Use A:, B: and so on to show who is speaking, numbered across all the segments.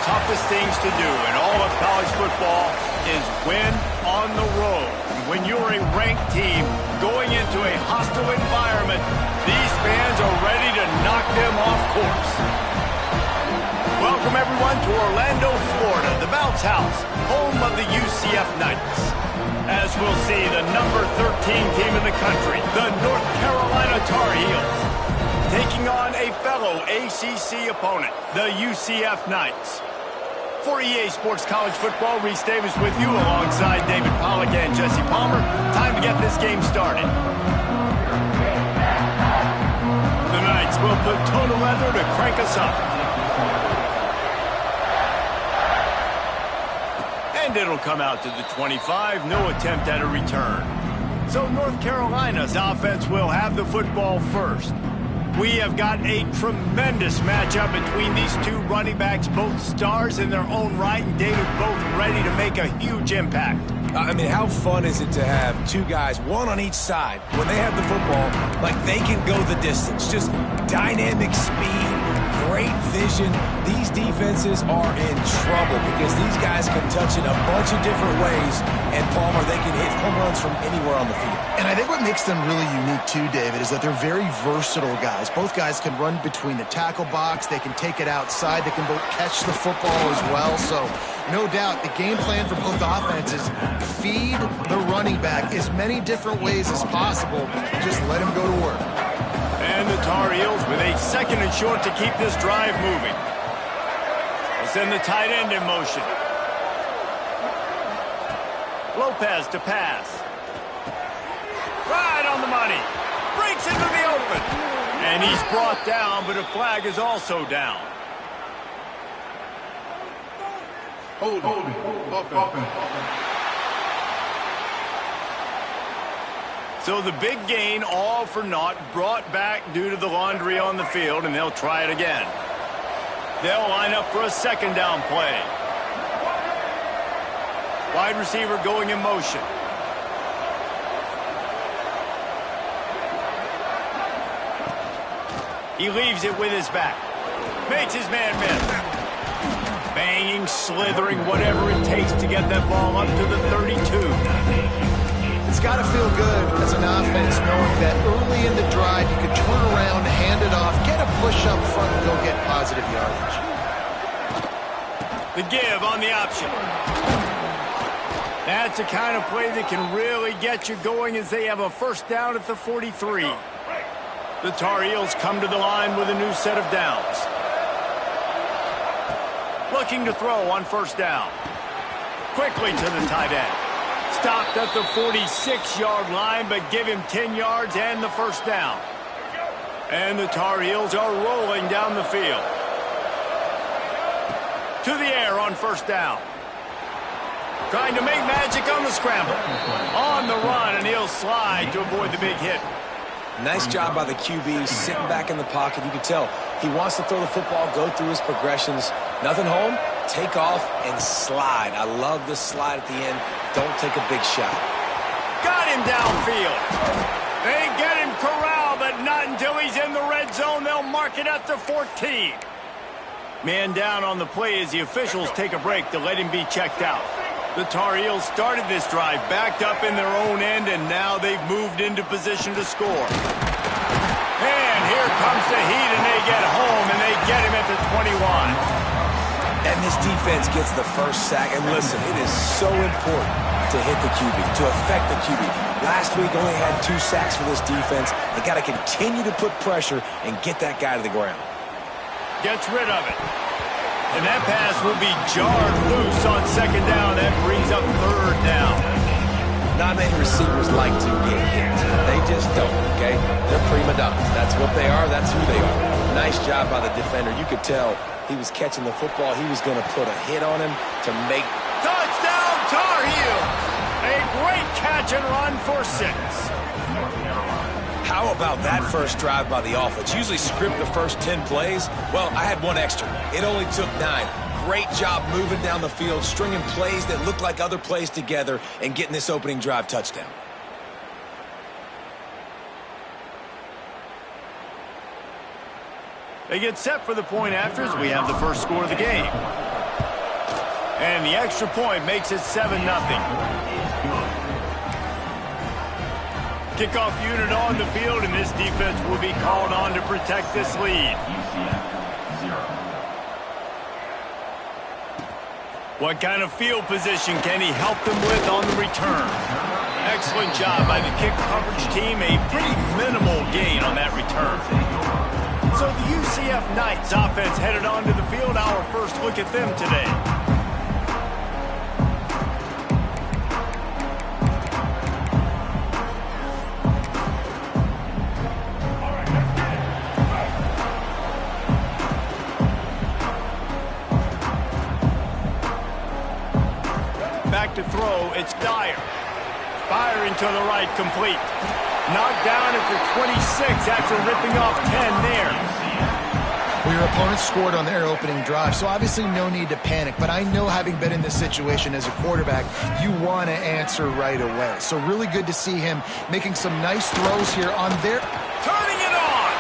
A: toughest things to do in all of college football is win on the road. When you're a ranked team going into a hostile environment, these fans are ready to knock them off course. Welcome, everyone, to Orlando, Florida, the Bounce House, home of the UCF Knights. As we'll see, the number 13 team in the country, the North Carolina Tar Heels, taking on a fellow ACC opponent, the UCF Knights. For EA Sports College Football, Reese Davis with you alongside David Pollack and Jesse Palmer. Time to get this game started. The Knights will put total leather to crank us up. And it'll come out to the 25, no attempt at a return. So North Carolina's offense will have the football first. We have got a tremendous matchup between these two running backs, both stars in their own right, and David, both ready to make a huge impact.
B: I mean, how fun is it to have two guys, one on each side, when they have the football, like they can go the distance. Just dynamic speed, great vision. These defenses are in trouble because these guys can touch it a bunch of different ways, and Palmer, they can hit home runs from anywhere on the field.
C: And I think what makes them really unique too, David, is that they're very versatile guys. Both guys can run between the tackle box. They can take it outside. They can both catch the football as well. So no doubt the game plan for both offenses, feed the running back as many different ways as possible. Just let him go to work.
A: And the Tar Heels with a second and short to keep this drive moving. They'll send the tight end in motion. Lopez to pass. Right on the money. Breaks into the open. And he's brought down, but a flag is also down.
D: Hold it.
A: So the big gain, all for naught, brought back due to the laundry on the field, and they'll try it again. They'll line up for a second down play. Wide receiver going in motion. He leaves it with his back. Makes his man miss. Banging, slithering, whatever it takes to get that ball up to the 32.
C: It's got to feel good as an offense knowing that early in the drive you can turn around, hand it off, get a push up front, and go get positive yardage.
A: The give on the option. That's the kind of play that can really get you going as they have a first down at the 43. The Tar Heels come to the line with a new set of downs. Looking to throw on first down. Quickly to the tight end. Stopped at the 46-yard line, but give him 10 yards and the first down. And the Tar Heels are rolling down the field. To the air on first down. Trying to make magic on the scramble. On the run, and he'll slide to avoid the big hit.
B: Nice job by the QB, sitting back in the pocket. You can tell he wants to throw the football, go through his progressions. Nothing home, take off, and slide. I love the slide at the end. Don't take a big shot.
A: Got him downfield. They get him corralled, but not until he's in the red zone. They'll mark it at the 14. Man down on the play as the officials take a break to let him be checked out. The Tar Heels started this drive backed up in their own end, and now they've moved into position to score. And here comes the heat, and they get home, and they get him at the 21.
B: And this defense gets the first sack. And listen, it is so important to hit the QB, to affect the QB. Last week only had 2 sacks for this defense. They got to continue to put pressure and get that guy to the ground.
A: Gets rid of it. And that pass will be jarred loose on second down. That brings up third down.
B: Not many receivers like to get hit. They just don't, okay? They're prima donnas. That's what they are. That's who they are. Nice job by the defender. You could tell he was catching the football. He was going to put a hit on him to make...
A: Touchdown, Tar Heels! A great catch and run for 6.
B: How about that first drive by the offense? Usually script the first 10 plays. Well, I had one extra. It only took 9. Great job moving down the field, stringing plays that look like other plays together, and getting this opening drive touchdown.
A: They get set for the point afters. We have the first score of the game. And the extra point makes it 7-0. Kickoff unit on the field, and this defense will be called on to protect this lead. What kind of field position can he help them with on the return? Excellent job by the kick coverage team. A pretty minimal gain on that return. So the UCF Knights offense headed onto the field. Our first look at them today. Back to throw, it's Dyer. Firing to the right, complete. Knocked down at the 26 after ripping off 10 there.
C: Well, your opponent scored on their opening drive, so obviously no need to panic. But I know, having been in this situation as a quarterback, you want to answer right away. So really good to see him making some nice throws here on their...
A: Turning it on!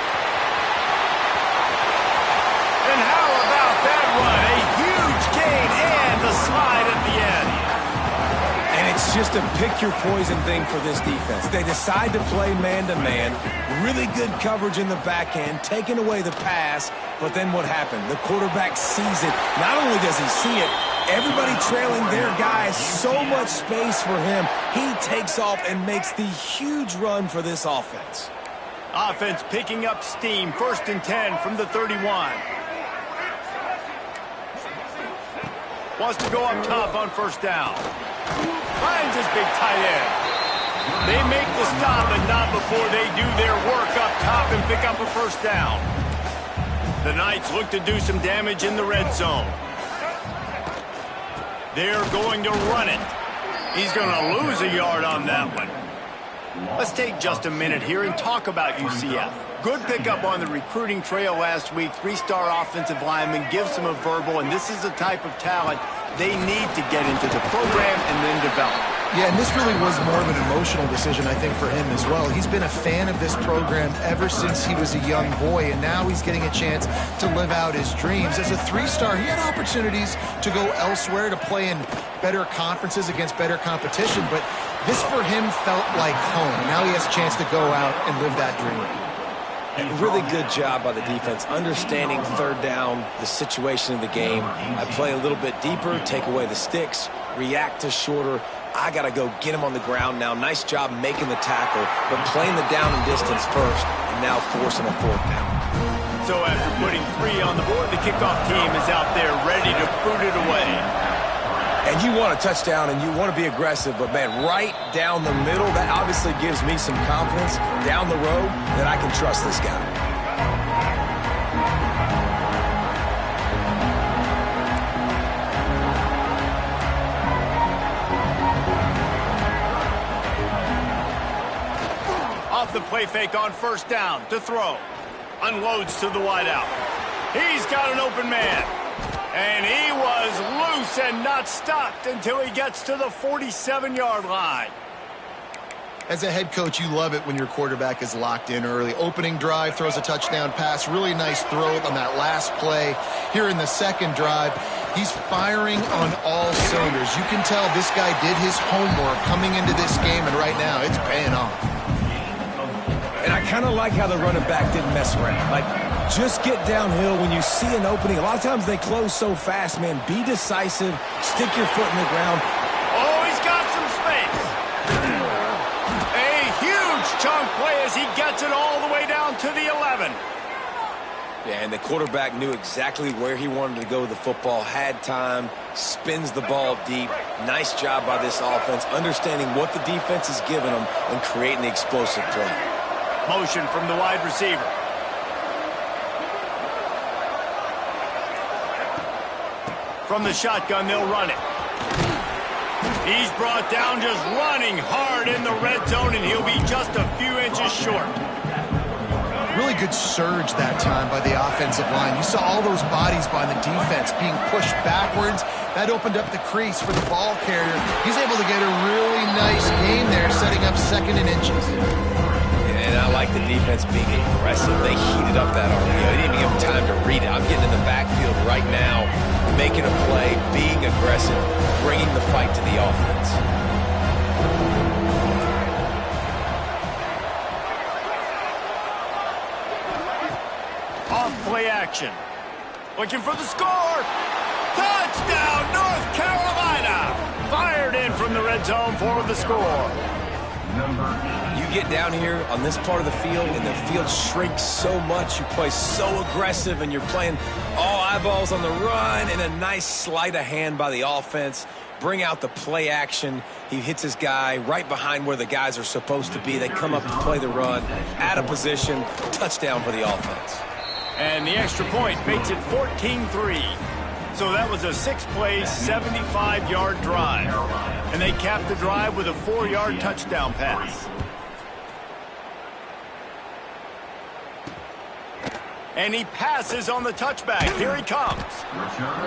A: And how about that run? A huge gain and the slide at the end.
B: And it's just a pick-your-poison thing for this defense. They decide to play man-to-man, really good coverage in the back end, taking away the pass, but then what happened? The quarterback sees it. Not only does he see it, everybody trailing their guy, so much space for him. He takes off and makes the huge run for this offense.
A: Offense picking up steam, 1st and 10 from the 31. Wants to go up top on 1st down. Finds his big tight end. They make the stop, and not before they do their work up top and pick up a 1st down. The Knights look to do some damage in the red zone. They're going to run it. He's going to lose a yard on that one. Let's take just a minute here and talk about UCF. Good pickup on the recruiting trail last week. 3-star offensive lineman gives them a verbal, and this is the type of talent they need to get into the program and then develop.
C: Yeah, and this really was more of an emotional decision, I think, for him as well. He's been a fan of this program ever since he was a young boy, and now he's getting a chance to live out his dreams. As a 3-star, he had opportunities to go elsewhere, to play in better conferences against better competition, but this for him felt like home. Now he has a chance to go out and live that dream.
B: And really good job by the defense, understanding 3rd down, the situation of the game. I play a little bit deeper, take away the sticks, react to shorter. I got to go get him on the ground now. Nice job making the tackle, but playing the down and distance first, and now forcing a 4th down.
A: So after putting 3 on the board, the kickoff team is out there ready to boot it away.
B: And you want a touchdown, and you want to be aggressive, but, man, right down the middle, that obviously gives me some confidence down the road that I can trust this guy.
A: Off the play fake on 1st down to throw. Unloads to the wideout. He's got an open man. And he was loose and not stopped until he gets to the 47-yard line.
C: As a head coach, you love it when your quarterback is locked in early. Opening drive, throws a touchdown pass. Really nice throw on that last play. Here in the 2nd drive, he's firing on all cylinders. You can tell this guy did his homework coming into this game, and right now it's paying off.
B: And I kind of like how the running back didn't mess around. Like, just get downhill when you see an opening. A lot of times they close so fast, man. Be decisive. Stick your foot in the ground.
A: Oh, he's got some space. A huge chunk play as he gets it all the way down to the 11.
B: Yeah, and the quarterback knew exactly where he wanted to go with the football, had time, spins the ball deep. Nice job by this offense, understanding what the defense is giving them and creating the explosive play.
A: Motion from the wide receiver. From the shotgun, they'll run it. He's brought down just running hard in the red zone, and he'll be just a few inches short.
C: Really good surge that time by the offensive line. You saw all those bodies by the defense being pushed backwards. That opened up the crease for the ball carrier. He's able to get a really nice gain there, setting up 2nd and inches.
B: And I like the defense being aggressive. They heated up that RPO. They didn't even give him time to read it. I'm getting in the backfield right now. making a play, being aggressive, bringing the fight to the offense.
A: Off play action. Looking for the score. Touchdown, North Carolina. Fired in from the red zone for the score.
B: You get down here on this part of the field, and the field shrinks so much. You play so aggressive, and you're playing all eyeballs on the run, and a nice sleight of hand by the offense. Bring out the play action. He hits his guy right behind where the guys are supposed to be. They come up to play the run, out of position, touchdown for the offense.
A: And the extra point makes it 14-3. So that was a 6-play, 75-yard drive. And they capped the drive with a 4-yard touchdown pass. And he passes on the touchback. Here he comes.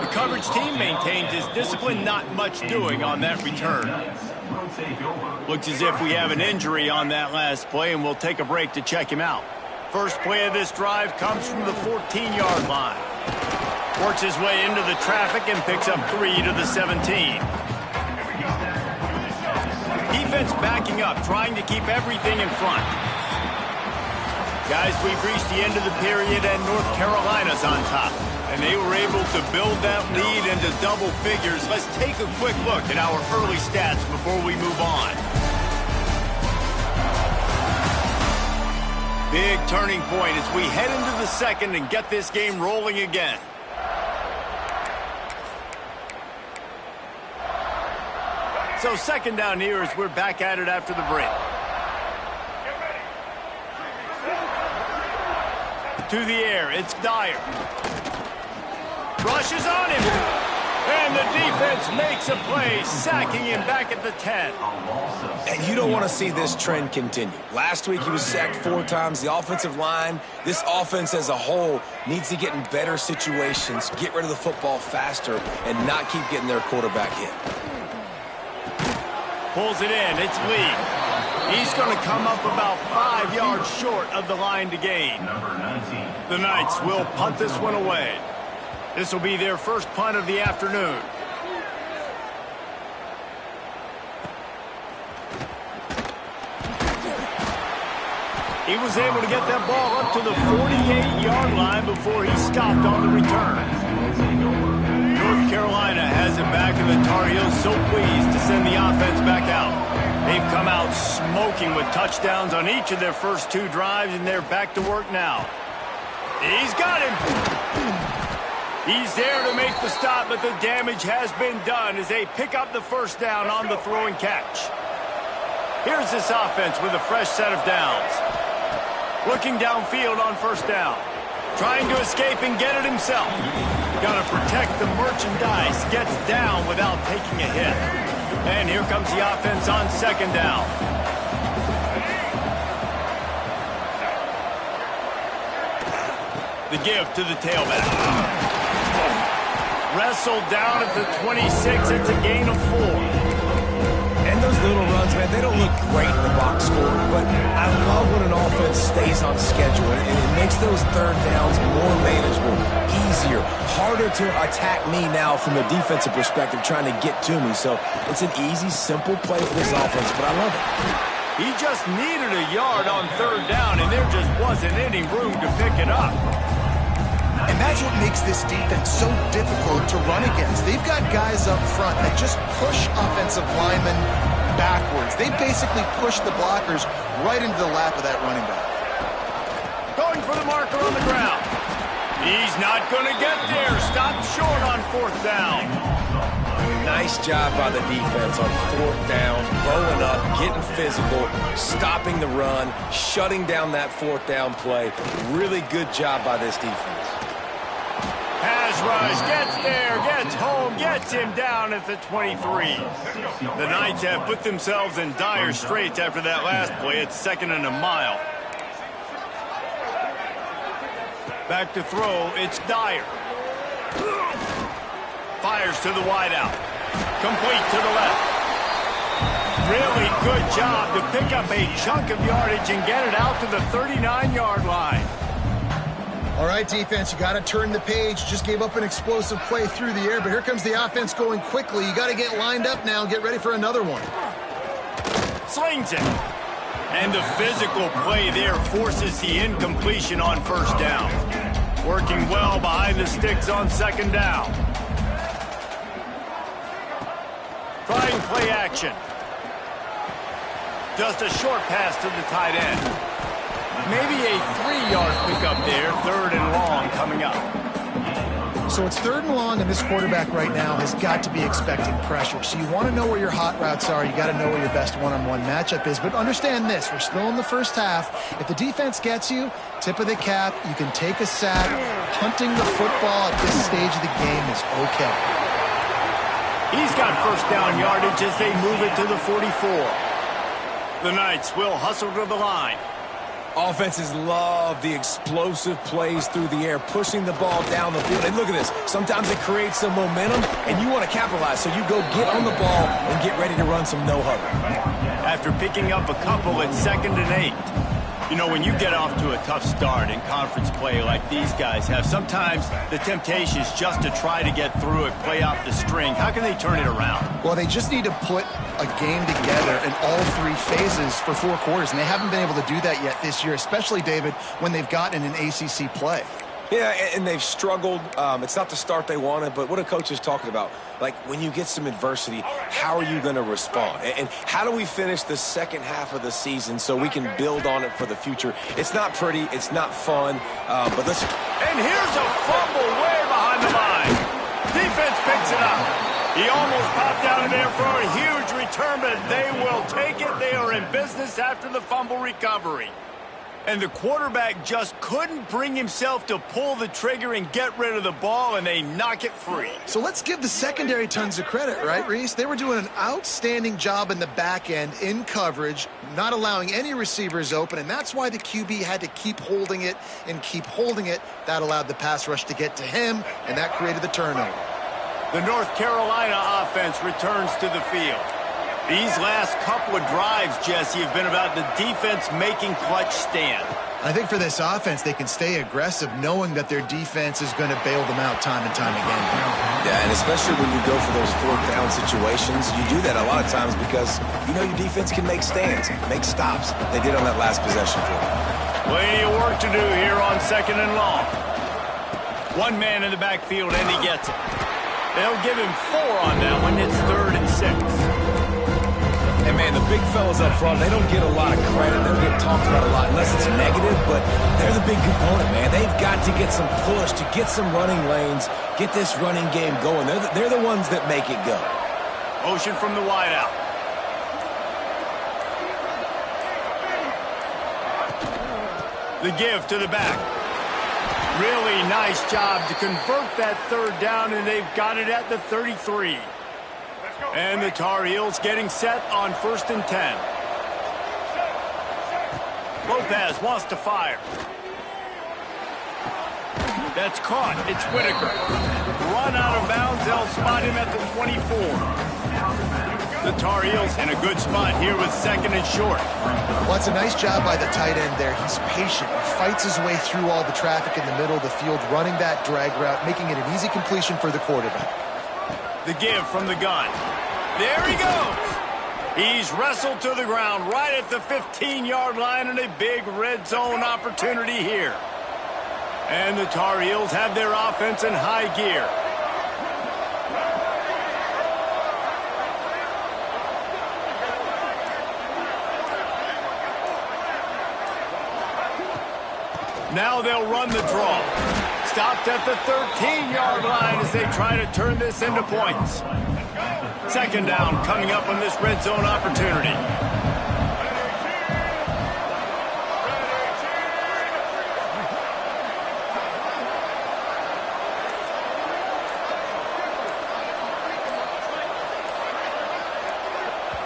A: The coverage team maintains his discipline, not much doing on that return. Looks as if we have an injury on that last play, and we'll take a break to check him out. First play of this drive comes from the 14-yard line. Works his way into the traffic and picks up 3 to the 17. Defense backing up, trying to keep everything in front. Guys, we've reached the end of the period, and North Carolina's on top. And they were able to build that lead into double figures. Let's take a quick look at our early stats before we move on. Big turning point as we head into the second and get this game rolling again. So second down here as we're back at it after the break. To the air, it's Dyer. Rushes on him. And the defense makes a play, sacking him back at the 10.
B: And you don't want to see this trend continue. Last week he was sacked 4 times. The offensive line, this offense as a whole, needs to get in better situations, get rid of the football faster, and not keep getting their quarterback hit.
A: Pulls it in. It's Lee. He's going to come up about 5 yards short of the line to gain. The Knights will punt this one away. This will be their first punt of the afternoon. He was able to get that ball up to the 48-yard line before he stopped on the return. North Carolina has it back, and the Tar Heels so pleased to send the offense back out. They've come out smoking with touchdowns on each of their first 2 drives, and they're back to work now. He's got him. He's there to make the stop, but the damage has been done as they pick up the first down on the throw and catch. Here's this offense with a fresh set of downs. Looking downfield on first down. Trying to escape and get it himself. Got to protect the merchandise. Gets down without taking a hit. And here comes the offense on second down. The give to the tailback. Wrestled down at the 26. It's a gain of 4.
B: And those little runs, man, they don't look great in the box score, but I love when an offense stays on schedule, and it makes those third downs more manageable, easier, harder to attack me now from a defensive perspective trying to get to me. So it's an easy, simple play for this offense, but I love it.
A: He just needed a yard on third down, and there just wasn't any room to pick it up.
C: And that's what makes this defense so difficult to run against. They've got guys up front that just push offensive linemen backwards. They basically push the blockers right into the lap of that running back.
A: Going for the marker on the ground. He's not going to get there. Stopped short on fourth down.
B: Nice job by the defense on fourth down, bowing up, getting physical, stopping the run, shutting down that fourth down play. Really good job by this defense.
A: Pass rush, gets there, gets home, gets him down at the 23. The Knights have put themselves in dire straits after that last play. It's 2nd and a mile. Back to throw, it's Dyer. Fires to the wideout. Complete to the left. Really good job to pick up a chunk of yardage and get it out to the 39-yard line.
C: All right, defense, you got to turn the page. Just gave up an explosive play through the air, but here comes the offense going quickly. You got to get lined up now and get ready for another one.
A: Slings it. And the physical play there forces the incompletion on first down. Working well behind the sticks on second down. Trying play action. Just a short pass to the tight end. Maybe a 3-yard pickup there, 3rd and long coming up.
C: So it's 3rd and long, and this quarterback right now has got to be expecting pressure. So you want to know where your hot routes are. You got to know where your best one-on-one matchup is. But understand this, we're still in the first half. If the defense gets you, tip of the cap, you can take a sack. Punting the football at this stage of the game is okay.
A: He's got first down yardage as they move it to the 44. The Knights will hustle to the line.
B: Offenses love the explosive plays through the air, pushing the ball down the field. And look at this. Sometimes it creates some momentum, and you want to capitalize. So you go get on the ball and get ready to run some no-huddle.
A: After picking up a couple at 2nd and 8. You know, when you get off to a tough start in conference play like these guys have, sometimes the temptation is just to try to get through it, play out the string. How can they turn it around?
C: Well, they just need to put a game together in all 3 phases for 4 quarters, and they haven't been able to do that yet this year, especially, David, when they've gotten an ACC play.
B: Yeah, and they've struggled. It's not the start they wanted, but what a coach is talking about. Like, when you get some adversity, how are you going to respond? And how do we finish the second half of the season so we can build on it for the future? It's not pretty. It's not fun. But let's...
A: And here's a fumble way behind the line. Defense picks it up. He almost popped out of there for a huge return, but they will take it. They are in business after the fumble recovery. And the quarterback just couldn't bring himself to pull the trigger and get rid of the ball, and they knock it free.
C: So let's give the secondary tons of credit, right, Reese? They were doing an outstanding job in the back end, in coverage, not allowing any receivers open, and that's why the QB had to keep holding it and keep holding it. That allowed the pass rush to get to him, and that created the turnover.
A: The North Carolina offense returns to the field. These last couple of drives, Jesse, have been about the defense making clutch stand.
C: I think for this offense, they can stay aggressive knowing that their defense is going to bail them out time and time again.
B: Yeah, and especially when you go for those 4th down situations, you do that a lot of times because you know your defense can make stands, make stops. They did on that last possession for them.
A: Plenty of work to do here on 2nd and long. One man in the backfield, and he gets it. They'll give him 4 on that one. It's 3rd and 6.
B: And, man, the big fellas up front, they don't get a lot of credit. They don't get talked about a lot unless it's negative, but they're the big component, man. They've got to get some push, to get some running lanes, get this running game going. They're the ones that make it go.
A: Motion from the wideout. The give to the back. Really nice job to convert that 3rd down, and they've got it at the 33. And the Tar Heels getting set on 1st and 10. Lopez wants to fire. That's caught. It's Whitaker. Run out of bounds. They'll spot him at the 24. The Tar Heels in a good spot here with 2nd and short.
C: Well, it's a nice job by the tight end there. He's patient. He fights his way through all the traffic in the middle of the field, running that drag route, making it an easy completion for the quarterback.
A: The give from the gun. There he goes. He's wrestled to the ground right at the 15-yard line, and a big red zone opportunity here. And the Tar Heels have their offense in high gear. Now they'll run the draw. Stopped at the 13-yard line as they try to turn this into points. 2nd down coming up on this red zone opportunity.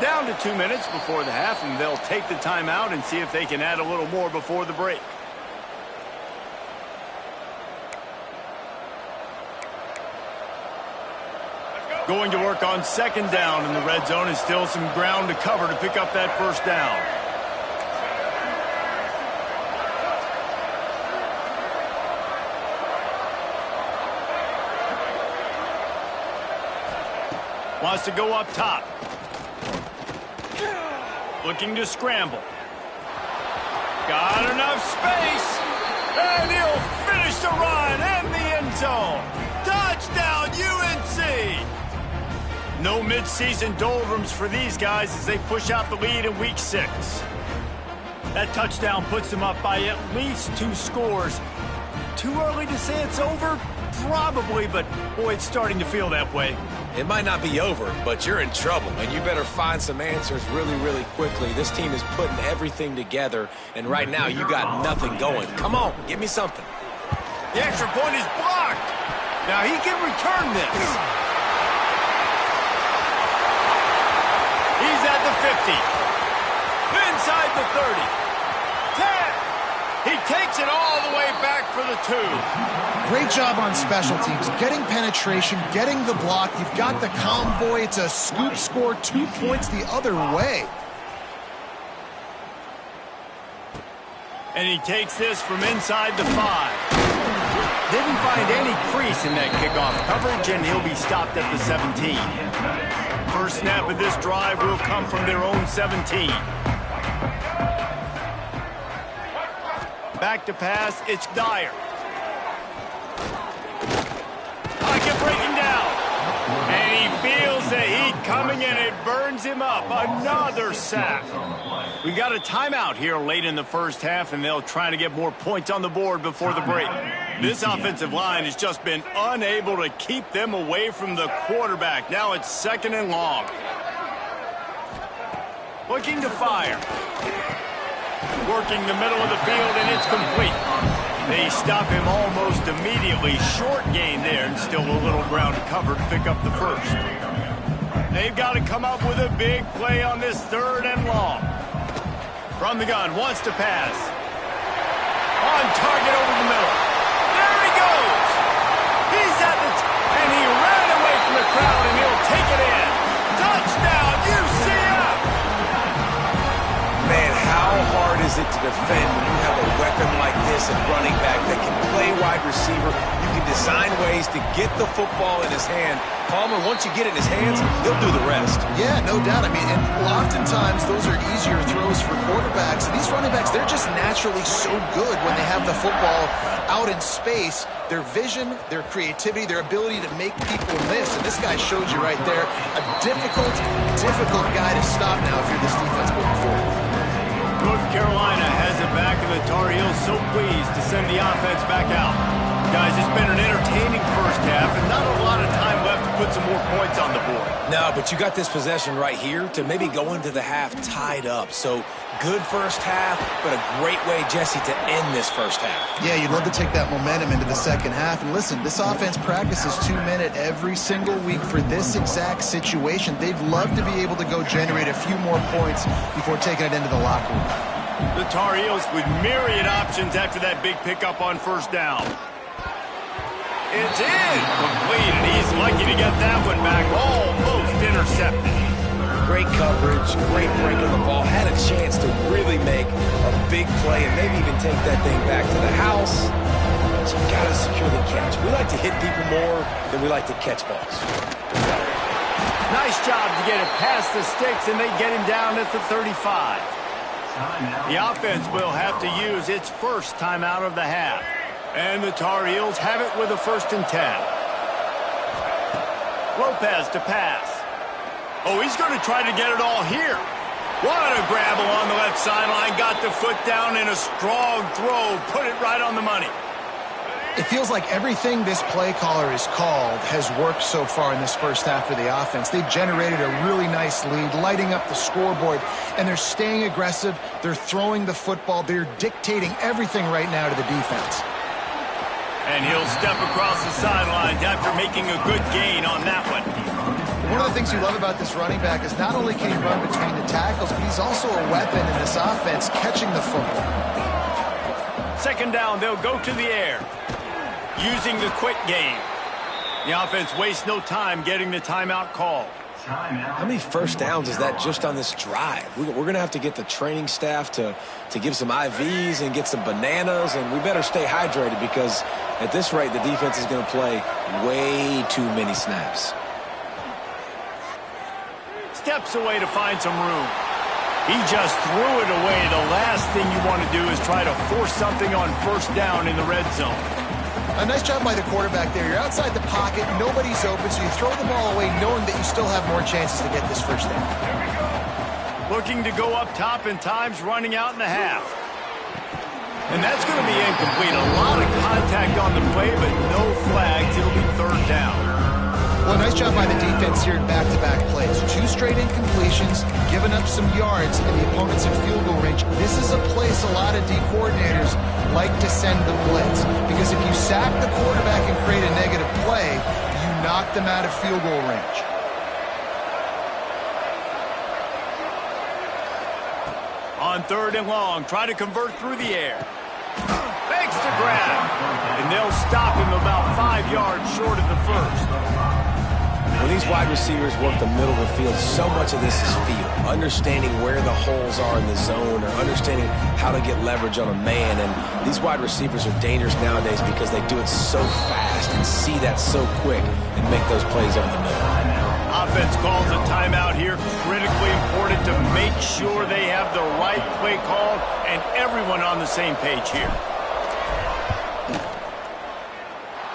A: Down to 2 minutes before the half, and they'll take the timeout and see if they can add a little more before the break. Going to work on 2nd down in the red zone, and still some ground to cover to pick up that 1st down. Wants to go up top. Looking to scramble. Got enough space. And he'll finish the run in the end zone. Touchdown, UNC! No midseason doldrums for these guys as they push out the lead in Week 6. That touchdown puts them up by at least 2 scores. Too early to say it's over? Probably, but boy, it's starting to feel that way.
B: It might not be over, but you're in trouble, and you better find some answers really, really quickly. This team is putting everything together, and right now you got nothing going. Come on, give me something.
A: The extra point is blocked. Now he can return this. He's at the 50. Inside the 30. 10. He takes it all the way back for the 2.
C: Great job on special teams. Getting penetration, getting the block. You've got the convoy. It's a scoop score, 2 points the other way.
A: And he takes this from inside the 5. Didn't find any crease in that kickoff coverage, and he'll be stopped at the 17. First snap of this drive will come from their own 17. Back to pass, it's Dyer. Pocket breaking down. And he feels the heat coming and it burns him up. Another sack. We got a timeout here late in the first half, and they'll try to get more points on the board before the break. This offensive line has just been unable to keep them away from the quarterback. Now it's 2nd and long. Looking to fire. Working the middle of the field, and it's complete. They stop him almost immediately. Short gain there, and still a little ground to cover to pick up the first. They've got to come up with a big play on this 3rd and long. From the gun, wants to pass. On target over the middle. There he goes! He's at the and he ran away from the crowd, and he'll take it in. Touchdown, UCF!
B: Man, how hard is it to defend when you have a weapon like this at running back that can play wide receiver? You can design ways to get the football in his hand. Palmer, once you get it in his hands, he'll do the rest.
C: Yeah, no doubt. I mean, and oftentimes those are easier throws for quarterbacks. These running backs, they're just naturally so good when they have the football out in space. Their vision, their creativity, their ability to make people miss. And this guy showed you right there, a difficult guy to stop now if you're this defense moving forward.
A: North Carolina has it back, and the Tar Heels so pleased to send the offense back out. Guys, it's been an entertaining first half, and not a lot of time left to put some more points on the board.
B: No, but you got this possession right here to maybe go into the half tied up. So good first half, but a great way, Jesse, to end this first half.
C: Yeah, you'd love to take that momentum into the second half. And listen, this offense practices 2-minute every single week for this exact situation. They'd love to be able to go generate a few more points before taking it into the locker room.
A: The Tar Heels with myriad options after that big pickup on first down. It's in. Complete, and he's lucky to get that one back. Almost intercepted.
B: Great coverage, great break of the ball. Had a chance to really make a big play and maybe even take that thing back to the house. But you got to secure the catch. We like to hit people more than we like to catch balls.
A: Nice job to get it past the sticks, and they get him down at the 35. The offense will have to use its first timeout of the half. And the Tar Heels have it with a 1st and 10. Lopez to pass. Oh, he's going to try to get it all here. What a grab along the left sideline. Got the foot down in a strong throw. Put it right on the money.
C: It feels like everything this play caller has called has worked so far in this first half of the offense. They've generated a really nice lead, lighting up the scoreboard, and they're staying aggressive. They're throwing the football. They're dictating everything right now to the defense.
A: And he'll step across the sidelines after making a good gain on that one.
C: One of the things you love about this running back is not only can he run between the tackles, but he's also a weapon in this offense catching the football.
A: 2nd down, they'll go to the air. Using the quick game. The offense wastes no time getting the timeout called.
B: How many first downs is that just on this drive? We're going to have to get the training staff to give some IVs and get some bananas, and we better stay hydrated because at this rate, the defense is going to play way too many snaps.
A: steps away to find some room. He just threw it away. The last thing you want to do is try to force something on first down in the red zone.
C: A nice job by the quarterback there. You're outside the pocket, nobody's open, so you throw the ball away knowing that you still have more chances to get this first down.
A: Looking to go up top in times, running out in the half. And that's going to be incomplete. A lot of contact on the play, but no flags. It'll be third down.
C: Well, nice job by the defense here in back-to-back plays. 2 straight incompletions, giving up some yards, and the opponent's in field goal range. This is a place a lot of D coordinators like to send the blitz, because if you sack the quarterback and create a negative play, you knock them out of field goal range.
A: On 3rd and long, try to convert through the air. Makes the grab. And they'll stop him about 5 yards short of the first.
B: When these wide receivers work the middle of the field, so much of this is feel. Understanding where the holes are in the zone, or understanding how to get leverage on a man. And these wide receivers are dangerous nowadays because they do it so fast and see that so quick and make those plays over the middle.
A: Offense calls a timeout here. Critically important to make sure they have the right play call and everyone on the same page here.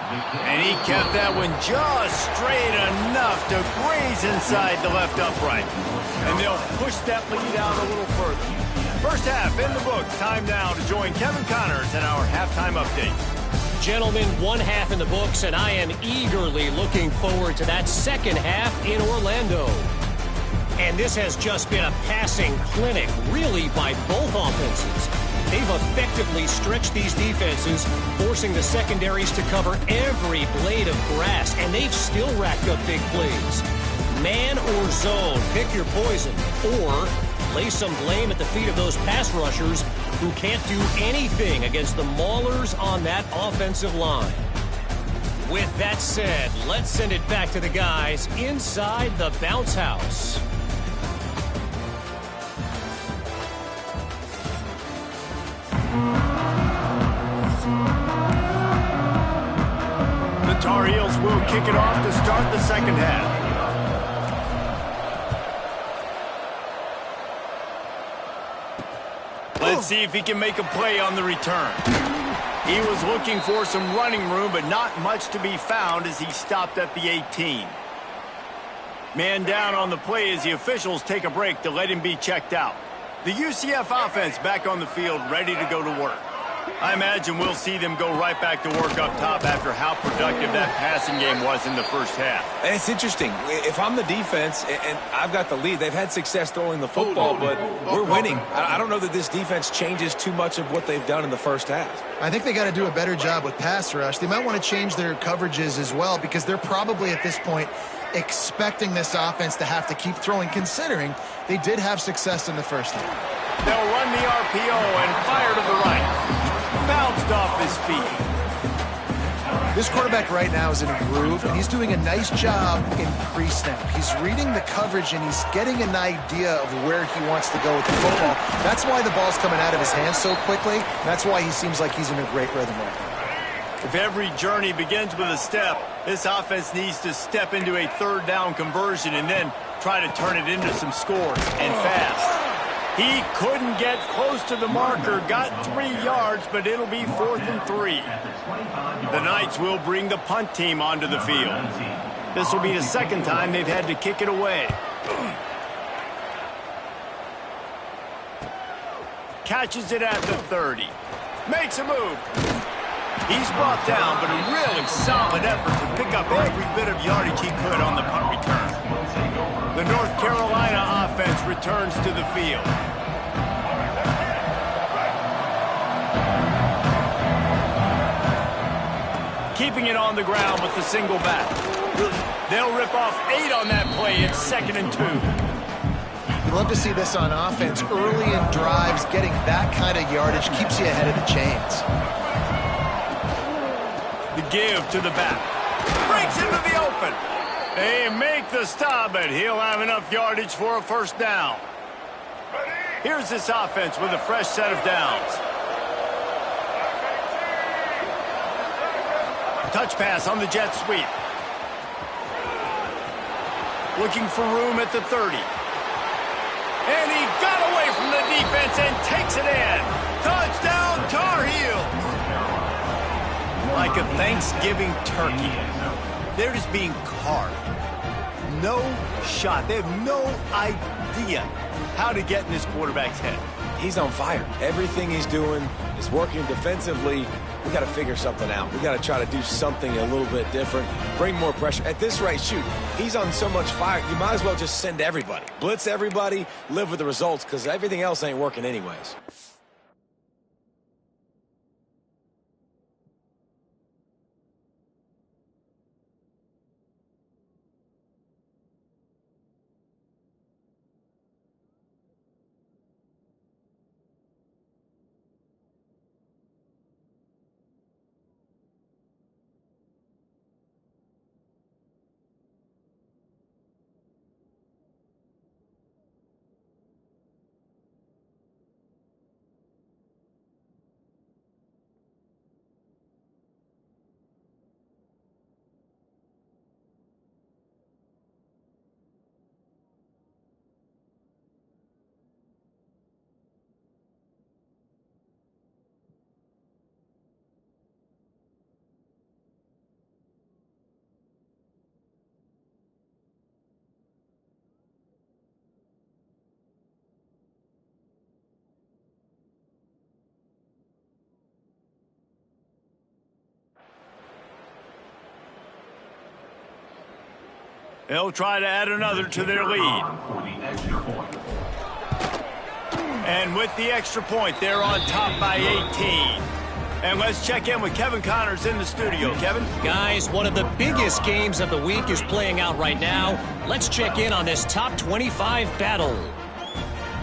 A: And he kept that one just straight enough to graze inside the left upright. And they'll push that lead out a little further. First half in the books. Time now to join Kevin Connors in our halftime update.
E: Gentlemen, 1 half in the books, and I am eagerly looking forward to that second half in Orlando. And this has just been a passing clinic, really, by both offenses. They've effectively stretched these defenses, forcing the secondaries to cover every blade of grass, and they've still racked up big plays. Man or zone, pick your poison, or lay some blame at the feet of those pass rushers who can't do anything against the maulers on that offensive line. With that said, let's send it back to the guys inside the bounce house.
A: The Tar Heels will kick it off to start the second half. Let's see if he can make a play on the return. He was looking for some running room, but not much to be found as he stopped at the 18. Man down on the play as the officials take a break to let him be checked out. The UCF offense back on the field, ready to go to work. I imagine we'll see them go right back to work up top after how productive that passing game was in the first half.
B: And it's interesting. If I'm the defense and I've got the lead, they've had success throwing the football, but we're winning. I don't know that this defense changes too much of what they've done in the first half.
C: I think they got to do a better job with pass rush. They might want to change their coverages as well, because they're probably at this point expecting this offense to have to keep throwing, considering they did have success in the first half.
A: They'll run the RPO and fire to the right. Bounced off his feet.
C: This quarterback right now is in a groove, and he's doing a nice job in pre-snap. He's reading the coverage, and he's getting an idea of where he wants to go with the football. That's why the ball's coming out of his hands so quickly. That's why he seems like he's in a great rhythm right now.
A: If every journey begins with a step, this offense needs to step into a third down conversion and then try to turn it into some scores, and fast. He couldn't get close to the marker, got 3 yards, but it'll be 4th and 3. The Knights will bring the punt team onto the field. This will be the second time they've had to kick it away. Catches it at the 30. Makes a move. He's brought down, but a really solid effort to pick up every bit of yardage he could on the punt return. The North Carolina offense returns to the field. Keeping it on the ground with the single back. They'll rip off 8 on that play. It's 2nd and 2.
C: You love to see this on offense. Early in drives, getting that kind of yardage keeps you ahead of the chains.
A: The give to the back. Breaks into the open. They make the stop, but he'll have enough yardage for a first down. Here's this offense with a fresh set of downs. Touch pass on the jet sweep. Looking for room at the 30. And he got away from the defense and takes it in. Touchdown, Tar Heels. Like a Thanksgiving turkey. They're just being carved. No shot. They have no idea how to get in this quarterback's head.
B: He's on fire. Everything he's doing is working defensively. We got to figure something out. We got to try to do something a little bit different, bring more pressure. At this rate, shoot, he's on so much fire, you might as well just send everybody. Blitz everybody, live with the results, because everything else ain't working anyways.
A: They'll try to add another to their lead. And with the extra point, they're on top by 18. And let's check in with Kevin Connors in the studio. Kevin?
E: Guys, one of the biggest games of the week is playing out right now. Let's check in on this top 25 battle.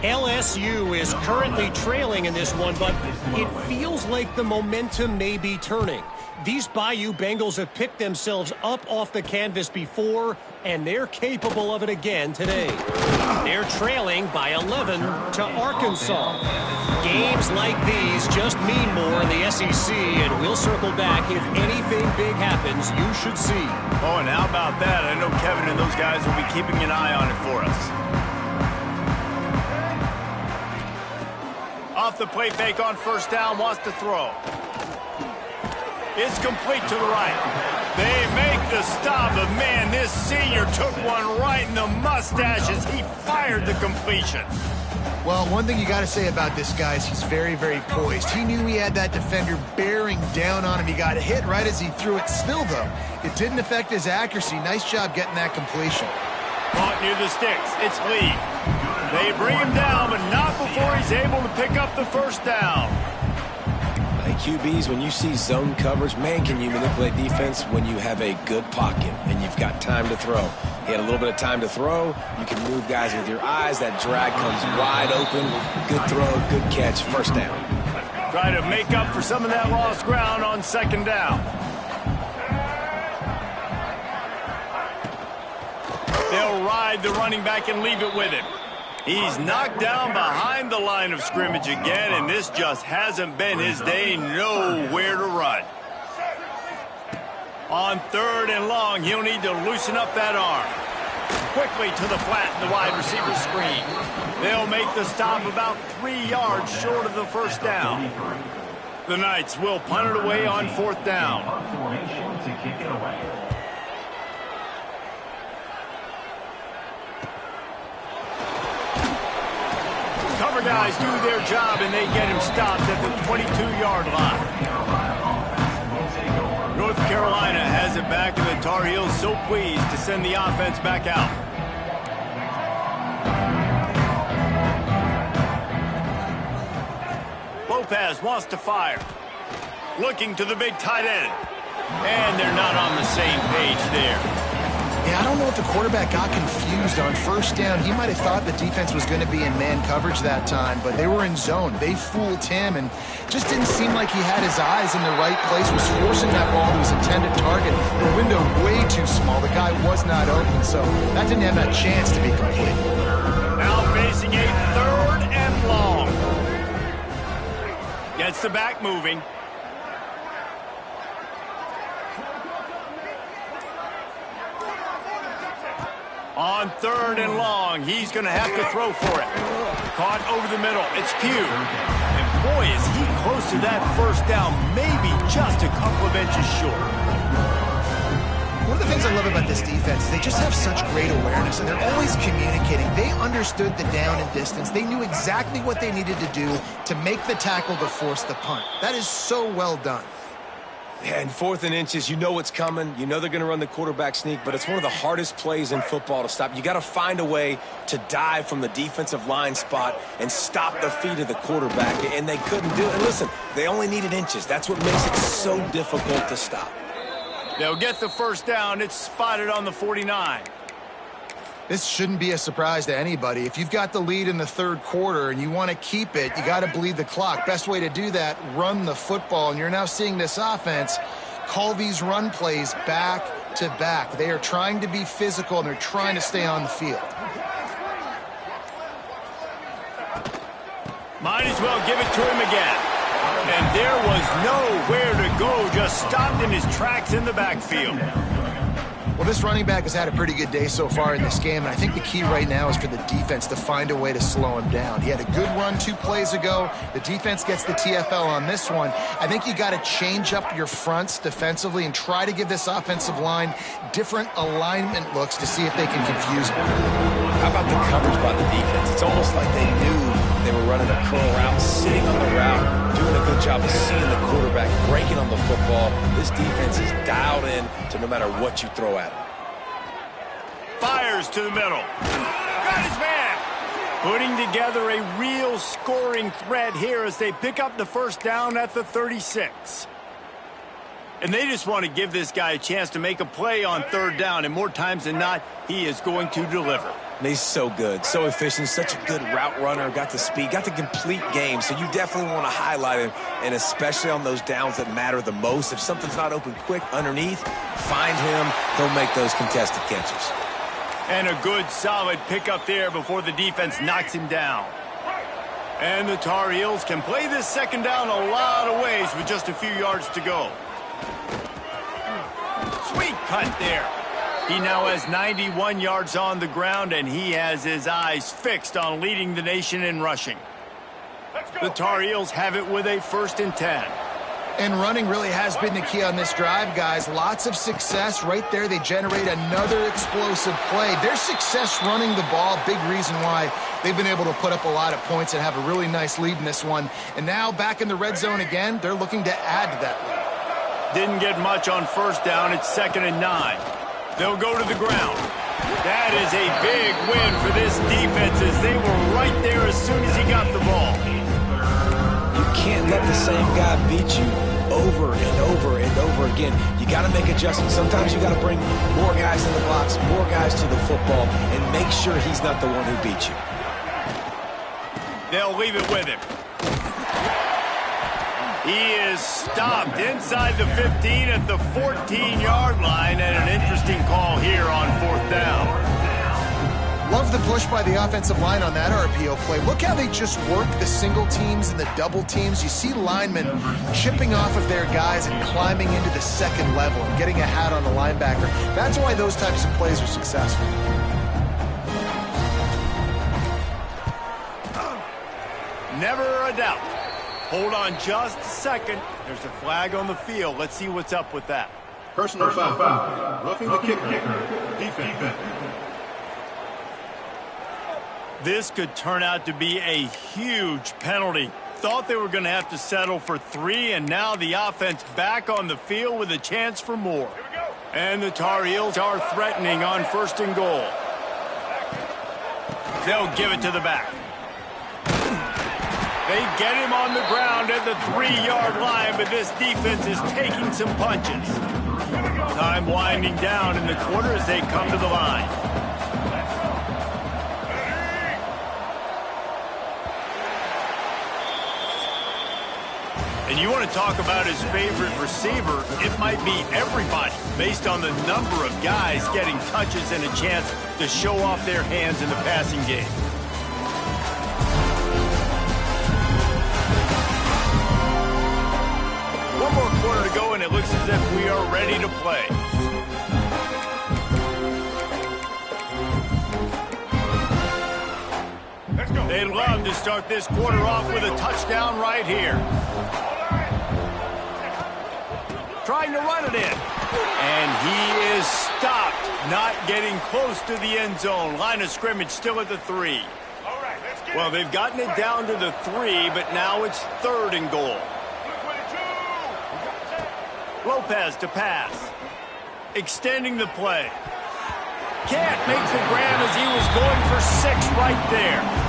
E: LSU is currently trailing in this one, but it feels like the momentum may be turning. These Bayou Bengals have picked themselves up off the canvas before, and they're capable of it again today. They're trailing by 11 to Arkansas. Games like these just mean more in the SEC, and we'll circle back if anything big happens you should see.
A: Oh, and how about that? I know Kevin and those guys will be keeping an eye on it for us. Off the play fake on first down, wants to throw. It's complete to the right. They make the stop, but man, this senior took one right in the mustache as he fired the completion.
C: Well, one thing you got to say about this guy is he's very, very poised. He knew he had that defender bearing down on him. He got hit right as he threw it. Still, though, it didn't affect his accuracy. Nice job getting that completion.
A: Caught near the sticks. It's Lee. They bring him down, but not before he's able to pick up the first down.
B: QBs, when you see zone coverage, man, can you manipulate defense when you have a good pocket and you've got time to throw. He had a little bit of time to throw. You can move guys with your eyes. That drag comes wide open. Good throw, good catch, first down.
A: Try to make up for some of that lost ground on second down. They'll ride the running back and leave it with him. He's knocked down behind the line of scrimmage again, and this just hasn't been his day. Nowhere to run. On third and long, he'll need to loosen up that arm. Quickly to the flat, the wide receiver screen. They'll make the stop about 3 yards short of the first down. The Knights will punt it away on fourth down. Cover guys do their job, and they get him stopped at the 22-yard line. North Carolina has it back, and the Tar Heels so pleased to send the offense back out. Lopez wants to fire. Looking to the big tight end. And they're not on the same page there.
C: Yeah, I don't know if the quarterback got confused on first down. He might have thought the defense was going to be in man coverage that time, but they were in zone. They fooled him, and just didn't seem like he had his eyes in the right place, was forcing that ball to his intended target. The window way too small. The guy was not open, so that didn't have that chance to be complete.
A: Now facing a third and long. Gets the back moving. On 3rd and long, he's going to have to throw for it. Caught over the middle. It's Pugh. And boy, is he close to that first down, maybe just a couple of inches short.
C: One of the things I love about this defense is they just have such great awareness, and they're always communicating. They understood the down and distance. They knew exactly what they needed to do to make the tackle to force the punt. That is so well done.
B: Yeah, and 4th and inches, you know what's coming. You know they're going to run the quarterback sneak, but it's one of the hardest plays in football to stop. You got to find a way to dive from the defensive line spot and stop the feet of the quarterback, and they couldn't do it. And listen, they only needed inches. That's what makes it so difficult to stop.
A: They'll get the first down. It's spotted on the 49.
C: This shouldn't be a surprise to anybody. If you've got the lead in the 3rd quarter and you want to keep it, you got to bleed the clock. Best way to do that, run the football. And you're now seeing this offense call these run plays back to back. They are trying to be physical, and they're trying to stay on the field.
A: Might as well give it to him again. And there was nowhere to go, just stopped in his tracks in the backfield.
C: Well, this running back has had a pretty good day so far in this game, and I think the key right now is for the defense to find a way to slow him down. He had a good run 2 plays ago. The defense gets the TFL on this one. I think you got to change up your fronts defensively and try to give this offensive line different alignment looks to see if they can confuse him.
B: How about the coverage by the defense? It's almost like they knew they were running a curl route, sitting on the route, doing a good job of seeing the quarterback, breaking on the football. This defense is dialed in to no matter what you throw at him.
A: Fires to the middle. Got his man. Putting together a real scoring threat here as they pick up the first down at the 36. And they just want to give this guy a chance to make a play on 3rd down, and more times than not, he is going to deliver.
B: He's so good, so efficient, such a good route runner, got the speed, got the complete game, so you definitely want to highlight him, and especially on those downs that matter the most. If something's not open quick underneath, find him, he'll make those contested catches.
A: And a good, solid pickup there before the defense knocks him down. And the Tar Heels can play this 2nd down a lot of ways with just a few yards to go. Sweet cut there. He now has 91 yards on the ground, and he has his eyes fixed on leading the nation in rushing. The Tar Heels have it with a 1st and 10.
C: And running really has been the key on this drive, guys. Lots of success right there. They generate another explosive play. Their success running the ball, big reason why they've been able to put up a lot of points and have a really nice lead in this one. And now back in the red zone again, they're looking to add to that lead.
A: Didn't get much on 1st down. It's 2nd and 9. They'll go to the ground. That is a big win for this defense as they were right there as soon as he got the ball.
B: You can't let the same guy beat you over and over and over again. You got to make adjustments. Sometimes you got to bring more guys in the box, more guys to the football, and make sure he's not the one who beat you.
A: They'll leave it with him. He is stopped inside the 15 at the 14-yard line, and an interesting call here on 4th down.
C: Love the push by the offensive line on that RPO play. Look how they just work the single teams and the double teams. You see linemen chipping off of their guys and climbing into the 2nd level and getting a hat on the linebacker. That's why those types of plays are successful.
A: Never a doubt. Hold on just a second. There's a flag on the field. Let's see what's up with that.
D: Personal foul. Roughing the kicker. Defense.
A: This could turn out to be a huge penalty. Thought they were going to have to settle for 3, and now the offense back on the field with a chance for more. And the Tar Heels are threatening on 1st and goal. They'll give it to the back. They get him on the ground at the 3-yard line, but this defense is taking some punches. Time winding down in the quarter as they come to the line. And you want to talk about his favorite receiver, it might be everybody, based on the number of guys getting touches and a chance to show off their hands in the passing game. One more quarter to go, and it looks as if we are ready to play. to start this quarter off with a touchdown right here. Trying to run it in. And he is stopped, not getting close to the end zone. Line of scrimmage still at the 3. Well, they've gotten it down to the 3, but now it's 3rd and goal. Lopez to pass. Extending the play. Can't make the grab as he was going for 6 right there.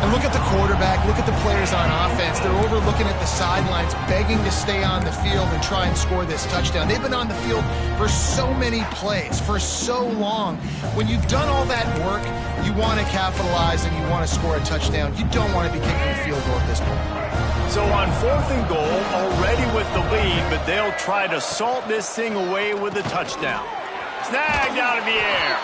C: And look at the quarterback, look at the players on offense. They're overlooking at the sidelines, begging to stay on the field and try and score this touchdown. They've been on the field for so many plays, for so long. When you've done all that work, you want to capitalize and you want to score a touchdown. You don't want to be kicking a field goal at this point.
A: So on 4th and goal, already with the lead, but they'll try to salt this thing away with a touchdown. Snagged out of the air.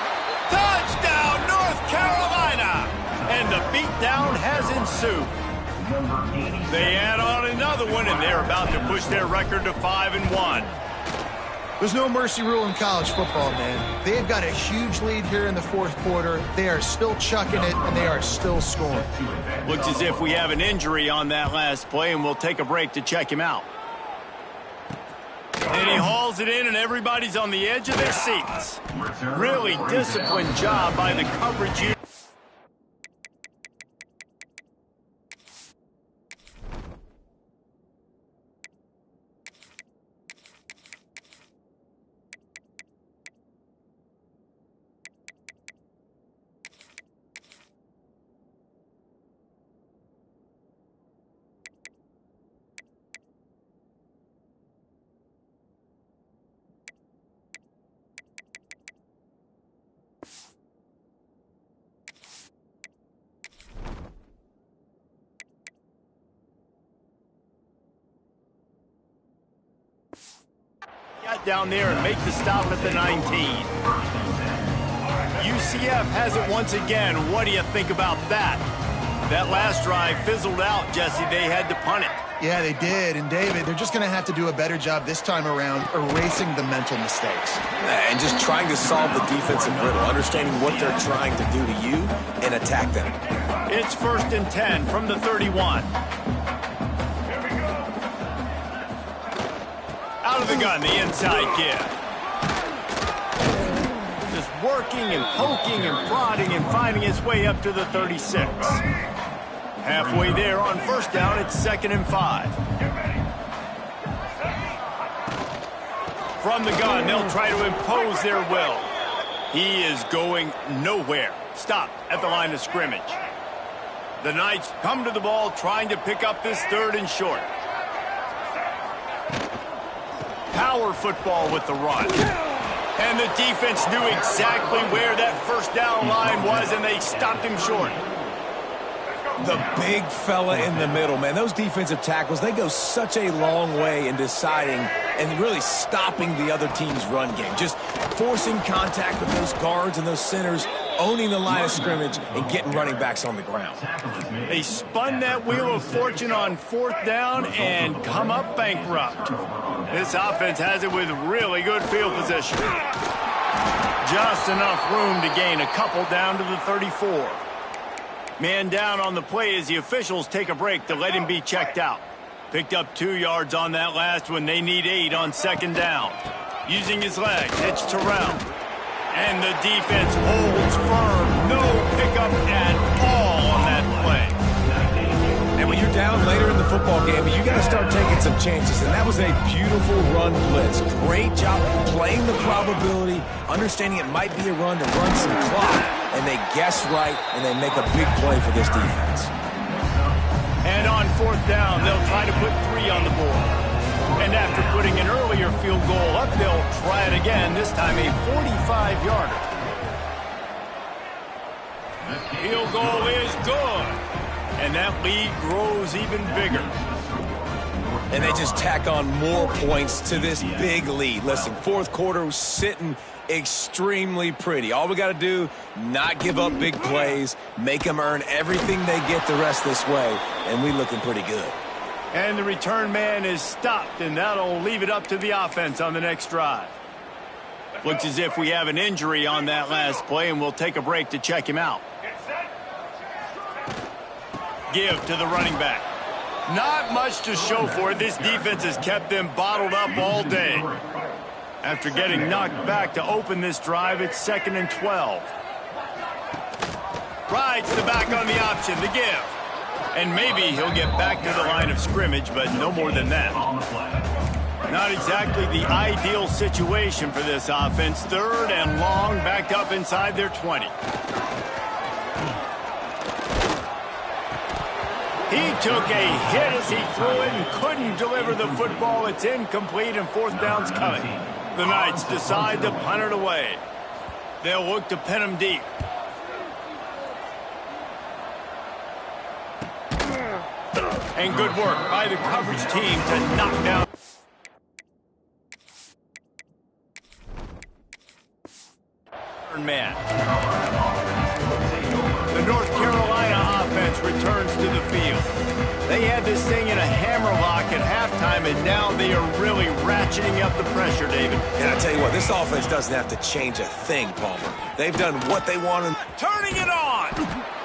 A: Touchdown, North Carolina! And the beatdown has ensued. They add on another one, and they're about to push their record to 5-1.
C: There's no mercy rule in college football, man. They've got a huge lead here in the 4th quarter. They are still chucking it, and they are still scoring.
A: Looks as if we have an injury on that last play, and we'll take a break to check him out. And he hauls it in, and everybody's on the edge of their seats. Really disciplined job by the coverage unit. Down there and make the stop at the 19. UCF has it once again. What do you think about that? That last drive fizzled out, Jesse. They had to punt it.
C: Yeah, they did. And, David, they're just going to have to do a better job this time around erasing the mental mistakes.
B: And just trying to solve the defensive riddle, understanding what they're trying to do to you and attack them.
A: It's 1st and 10 from the 31. Out of the gun, the inside give. Just working and poking and prodding and finding his way up to the 36. Halfway there on 1st down, it's 2nd and 5. From the gun, they'll try to impose their will. He is going nowhere. Stop at the line of scrimmage. The Knights come to the ball trying to pick up this 3rd and short. Power football with the run. And the defense knew exactly where that 1st down line was, and they stopped him short.
B: The big fella in the middle, man. Those defensive tackles, they go such a long way in deciding and really stopping the other team's run game. Just forcing contact with those guards and those centers, owning the line of scrimmage, and getting running backs on the ground.
A: They spun that wheel of fortune on 4th down and come up bankrupt. This offense has it with really good field position. Just enough room to gain a couple down to the 34. Man down on the play as the officials take a break to let him be checked out. Picked up 2 yards on that last one. They need 8 on 2nd down. Using his legs, it's Terrell. And the defense holds firm. No pickup at all on that play.
B: And when you're down later in the football game, you got to start taking some chances. And that was a beautiful run blitz. Great job playing the probability, understanding it might be a run to run some clock. And they guess right, and they make a big play for this defense.
A: And on 4th down, they'll try to put 3 on the board. And after putting an earlier field goal up, they'll try it again, this time a 45-yarder. Field goal is good. And that lead grows even bigger.
B: And they just tack on more points to this big lead. Listen, 4th quarter was sitting extremely pretty. All we got to do, not give up big plays, make them earn everything they get the rest this way, and we looking pretty good.
A: And the return man is stopped, and that'll leave it up to the offense on the next drive. Looks as if we have an injury on that last play, and we'll take a break to check him out. Give to the running back. Not much to show for it. This defense has kept them bottled up all day. After getting knocked back to open this drive, it's 2nd and 12. Rides the back on the option, the give. And maybe he'll get back to the line of scrimmage, but no more than that. Not exactly the ideal situation for this offense. 3rd and long, backed up inside their 20. He took a hit as he threw it and couldn't deliver the football. It's incomplete and 4th down's coming. The Knights decide to punt it away. They'll look to pin him deep. And good work by the coverage team to knock down. Man. The North Carolina offense returns to the field. They had this thing in a hammerlock at halftime, and now they are really ratcheting up the pressure, David.
B: And I tell you what, this offense doesn't have to change a thing, Palmer. They've done what they wanted.
A: Turning it on!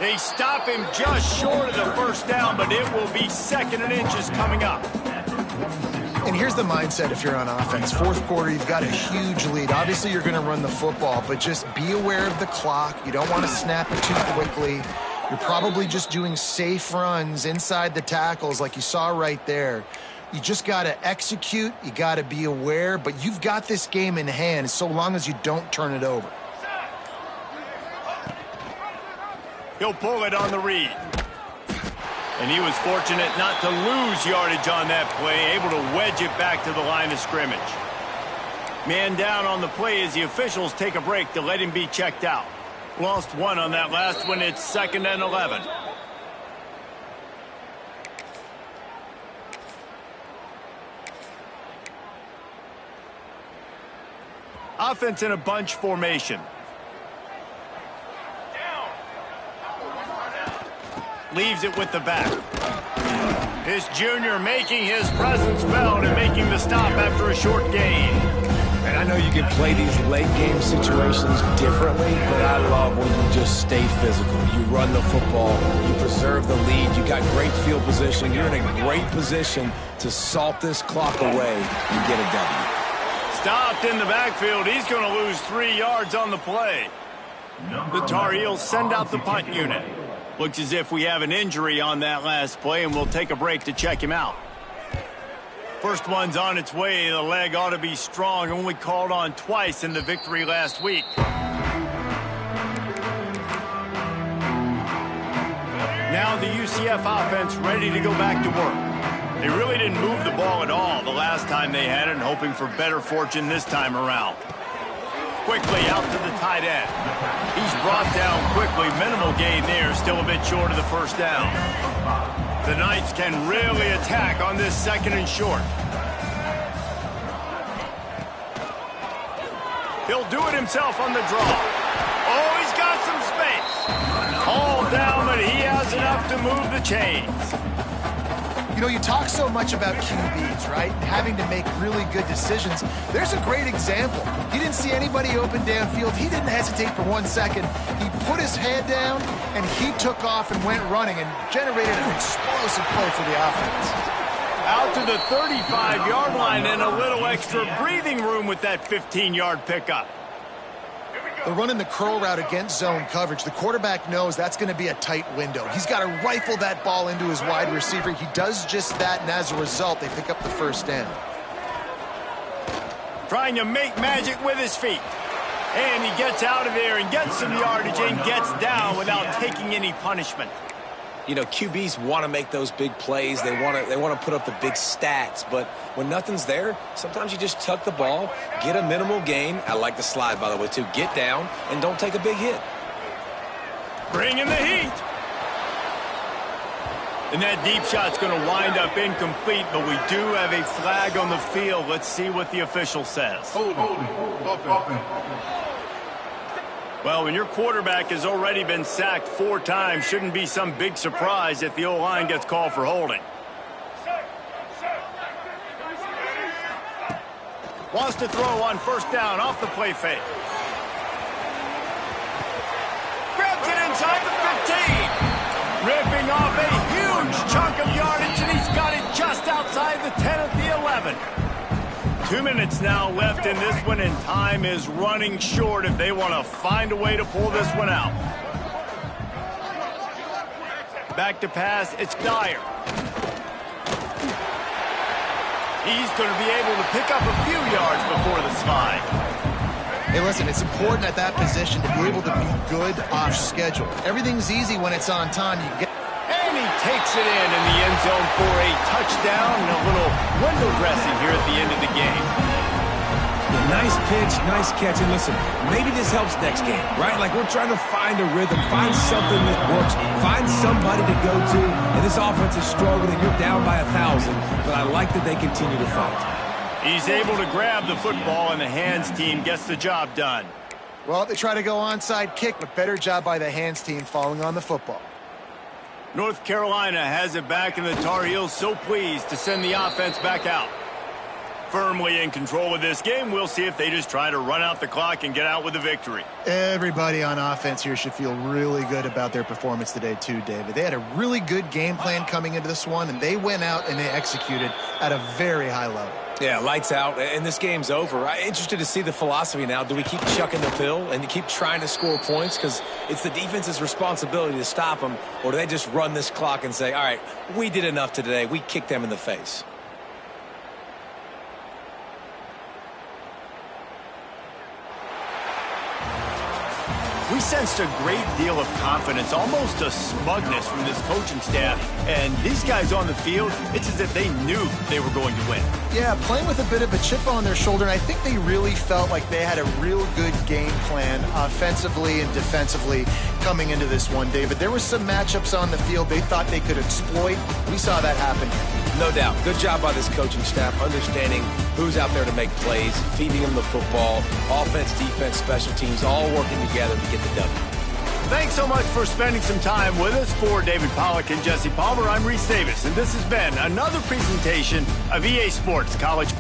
A: They stop him just short of the 1st down, but it will be 2nd and inches coming up.
C: And here's the mindset if you're on offense. 4th quarter, you've got a huge lead. Obviously, you're going to run the football, but just be aware of the clock. You don't want to snap it too quickly. You're probably just doing safe runs inside the tackles like you saw right there. You just got to execute. You got to be aware, but you've got this game in hand so long as you don't turn it over.
A: He'll pull it on the read. And he was fortunate not to lose yardage on that play, able to wedge it back to the line of scrimmage. Man down on the play as the officials take a break to let him be checked out. Lost 1 on that last one. It's 2nd and 11. Offense in a bunch formation. Leaves it with the back. This junior making his presence felt and making the stop after a short gain.
B: And I know you can play these late game situations differently, but I love when you just stay physical. You run the football, you preserve the lead, you got great field position, you're in a great position to salt this clock away and get a W.
A: Stopped in the backfield. He's going to lose 3 yards on the play. The Tar Heels send out the punt unit. Looks as if we have an injury on that last play, and we'll take a break to check him out. First one's on its way. The leg ought to be strong. Only called on twice in the victory last week. Now the UCF offense ready to go back to work. They really didn't move the ball at all the last time they had it, and hoping for better fortune this time around. Quickly out to the tight end. He's brought down quickly. Minimal gain there. Still a bit short of the 1st down. The Knights can really attack on this 2nd and short. He'll do it himself on the draw. Oh, he's got some space. All down, but he has enough to move the chains.
C: You know, you talk so much about QBs, right? Having to make really good decisions. There's a great example. He didn't see anybody open downfield. He didn't hesitate for 1 second. He put his head down, and he took off and went running and generated an explosive play for the offense.
A: Out to the 35-yard line and a little extra breathing room with that 15-yard pickup.
C: They're running the curl route against zone coverage. The quarterback knows that's going to be a tight window. He's got to rifle that ball into his wide receiver. He does just that, and as a result, they pick up the 1st down.
A: Trying to make magic with his feet. And he gets out of there and gets some yardage and gets down without taking any punishment.
B: You know, QBs want to make those big plays. They want to put up the big stats. But when nothing's there, sometimes you just tuck the ball, get a minimal gain. I like the slide, by the way, too. Get down and don't take a big hit.
A: Bring in the heat. And that deep shot's going to wind up incomplete, but we do have a flag on the field. Let's see what the official says. Well, when your quarterback has already been sacked 4 times, shouldn't be some big surprise if the O-line gets called for holding. Wants to throw on 1st down off the play fake. Grabs it inside the 15. Ripping off a huge chunk of yardage, and he's got it just outside the 10 at the 11. 2 minutes now left in this one, and time is running short if they want to find a way to pull this one out. Back to pass, it's Dyer. He's going to be able to pick up a few yards before the slide.
C: Hey, listen, it's important at that position to be able to be good off schedule. Everything's easy when it's on time. You get.
A: And he takes it in the end zone for a touchdown and a little window dressing here at the end of the game.
B: Yeah, nice pitch, nice catch. And listen, maybe this helps next game, right? Like we're trying to find a rhythm, find something that works, find somebody to go to. And this offense is struggling. You're down by 1,000, but I like that they continue to fight.
A: He's able to grab the football, and the hands team gets the job done.
C: Well, they try to go onside kick, but better job by the hands team falling on the football.
A: North Carolina has it back, and the Tar Heels so pleased to send the offense back out. Firmly in control of this game, we'll see if they just try to run out the clock and get out with a victory.
C: Everybody on offense here should feel really good about their performance today too, David. They had a really good game plan coming into this one, and they went out and they executed at a very high level.
B: Yeah, lights out, and this game's over. I'm interested to see the philosophy now. Do we keep chucking the pill and keep trying to score points? Because it's the defense's responsibility to stop them, or do they just run this clock and say, all right, we did enough today. We kicked them in the face.
A: We sensed a great deal of confidence, almost a smugness from this coaching staff. And these guys on the field, it's as if they knew they were going to win.
C: Yeah, playing with a bit of a chip on their shoulder, and I think they really felt like they had a real good game plan offensively and defensively coming into this one, David. There were some matchups on the field they thought they could exploit. We saw that happen here.
B: No doubt. Good job by this coaching staff, understanding who's out there to make plays, feeding them the football, offense, defense, special teams, all working together to get the W.
A: Thanks so much for spending some time with us. For David Pollack and Jesse Palmer, I'm Reese Davis, and this has been another presentation of EA Sports College